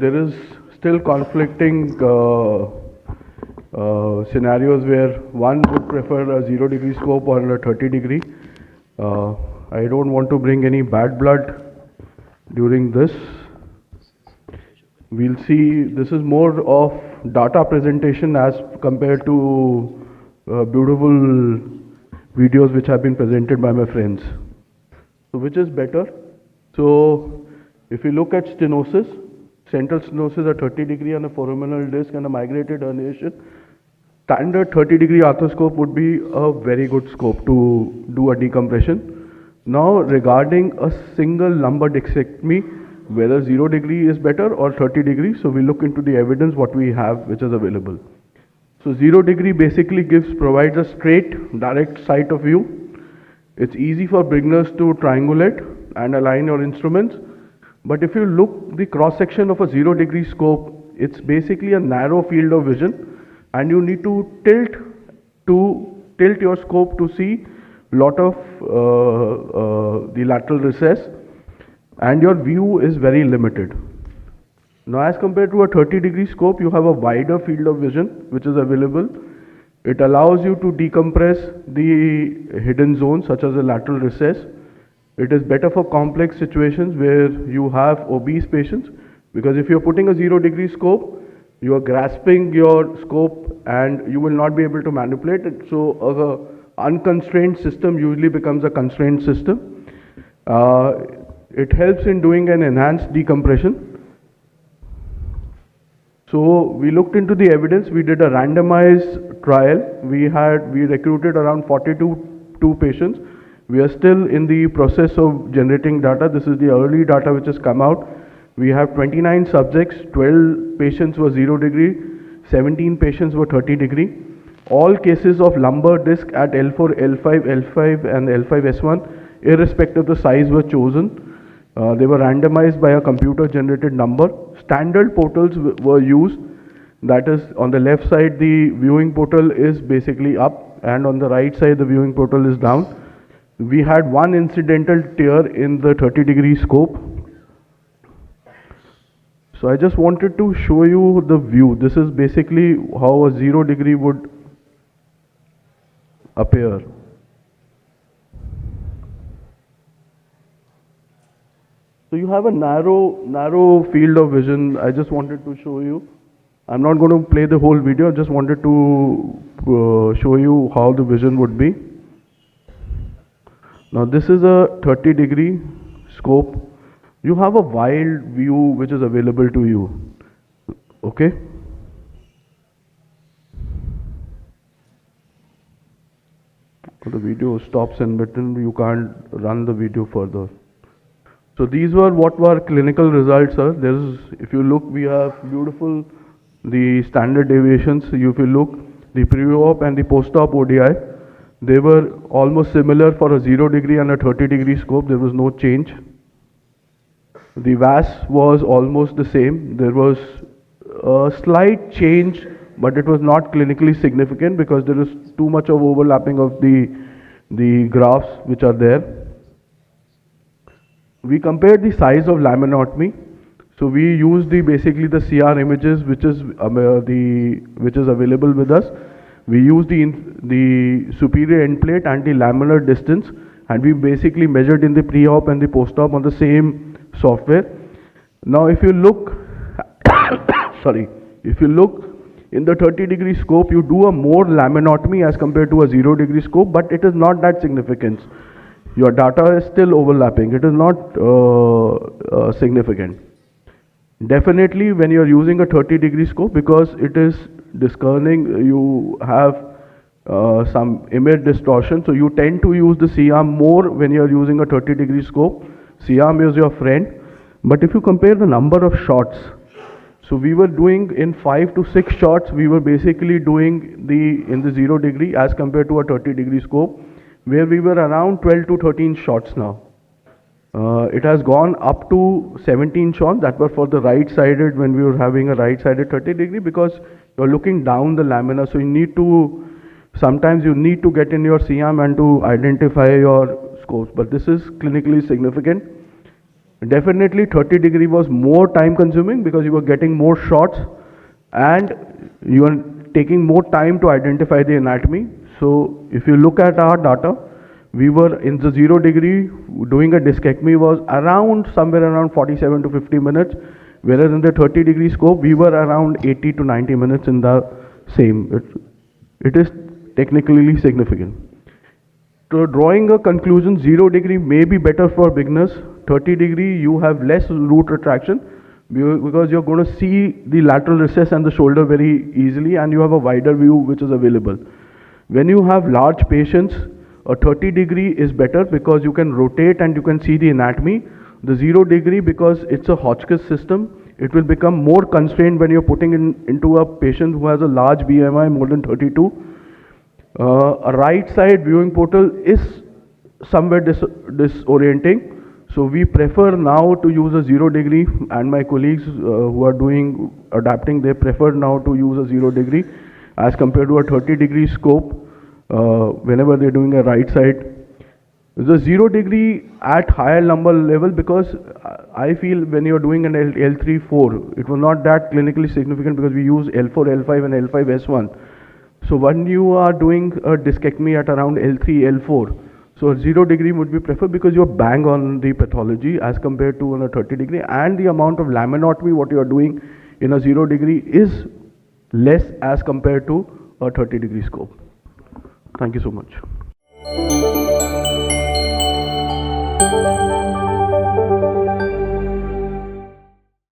there is still conflicting scenarios where one would prefer a 0-degree scope or a 30-degree. I don't want to bring any bad blood during this. We'll see, this is more of data presentation as compared to beautiful videos which have been presented by my friends. So which is better? So if you look at stenosis, central stenosis at 30-degree and a foraminal disc and a migrated herniation, standard 30-degree arthroscope would be a very good scope to do a decompression. Now regarding a single lumbar discectomy, whether 0-degree is better or 30-degree, so we look into the evidence what we have which is available. So 0-degree basically provides a straight direct sight of view. It's easy for beginners to triangulate and align your instruments. But if you look the cross section of a 0-degree scope, it's basically a narrow field of vision, and you need to tilt your scope to see lot of the lateral recess, and your view is very limited. Now as compared to a 30-degree scope, you have a wider field of vision which is available. It allows you to decompress the hidden zones such as the lateral recess. It is better for complex situations where you have obese patients, because if you're putting a 0-degree scope, you are grasping your scope and you will not be able to manipulate it. So an unconstrained system usually becomes a constrained system. It helps in doing an enhanced decompression. So we looked into the evidence. We did a randomized trial. We recruited around 42 patients. We are still in the process of generating data. This is the early data which has come out. We have 29 subjects, 12 patients were 0-degree, 17 patients were 30-degree. All cases of lumbar disc at L4, L5, L5 and L5S1, irrespective of the size, were chosen. They were randomized by a computer generated number. Standard portals were used. That is, on the left side the viewing portal is basically up, and on the right side the viewing portal is down. We had one incidental tear in the 30-degree scope. So I just wanted to show you the view. This is basically how a 0-degree would appear. So you have a narrow field of vision. I just wanted to show you. I'm not going to play the whole video. I just wanted to show you how the vision would be. Now this is a 30-degree scope. You have a wide view which is available to you. Okay. The video stops in between. You can't run the video further. So these were what were clinical results, sir. If you look, we have beautiful the standard deviations. If you look, the pre-op and the post-op ODI, they were almost similar for a 0-degree and a 30-degree scope. There was no change. The VAS was almost the same. There was a slight change, but it was not clinically significant because there is too much of overlapping of the graphs which are there. We compared the size of laminotomy. So we used basically the CR images which is available with us. We used the superior end plate and the laminar distance, and we basically measured in the pre-op and the post-op on the same software. Now if you look if you look in the 30-degree scope, you do a more laminotomy as compared to a 0-degree scope, but it is not that significant. Your data is still overlapping. It is not significant. Definitely when you are using a 30-degree scope, because it is discerning, you have some image distortion, so you tend to use the C-arm more when you are using a 30-degree scope. C-arm is your friend. But if you compare the number of shots, so we were doing in 5 to 6 shots, we were basically doing in the 0-degree as compared to a 30-degree scope, where we were around 12 to 13 shots now. It has gone up to 17 shots. That was for the right-sided, when we were having a right-sided 30-degree, because you're looking down the lamina, so you need to, sometimes you need to get in your C-arm and to identify your scopes, but this is clinically significant. Definitely 30 degree was more time consuming because you were getting more shots and you are taking more time to identify the anatomy. So if you look at our data, we were in the 0 degree doing a discectomy was around somewhere around 47 to 50 minutes, whereas in the 30 degree scope we were around 80 to 90 minutes in the same. It is technically significant. So drawing a conclusion, 0 degree may be better for beginners. 30 degree you have less root retraction because you're going to see the lateral recess and the shoulder very easily, and you have a wider view which is available. When you have large patients, a 30 degree is better because you can rotate and you can see the anatomy. The 0 degree, because it's a Hotchkiss system, it will become more constrained when you're putting into a patient who has a large BMI more than 32. A right side viewing portal is somewhere disorienting. So we prefer now to use a 0 degree, and my colleagues who are doing adapting, they prefer now to use a 0 degree as compared to a 30 degree scope whenever they're doing a right side. The 0 degree at higher lumbar level, because I feel when you're doing an L3, 4, it was not that clinically significant because we use L4, L5 and L5, S1. So when you are doing a discectomy at around L3, L4, so 0 degree would be preferred because you're bang on the pathology as compared to on a 30 degree, and the amount of laminotomy what you are doing in a 0 degree is less as compared to a 30 degree scope. Thank you so much.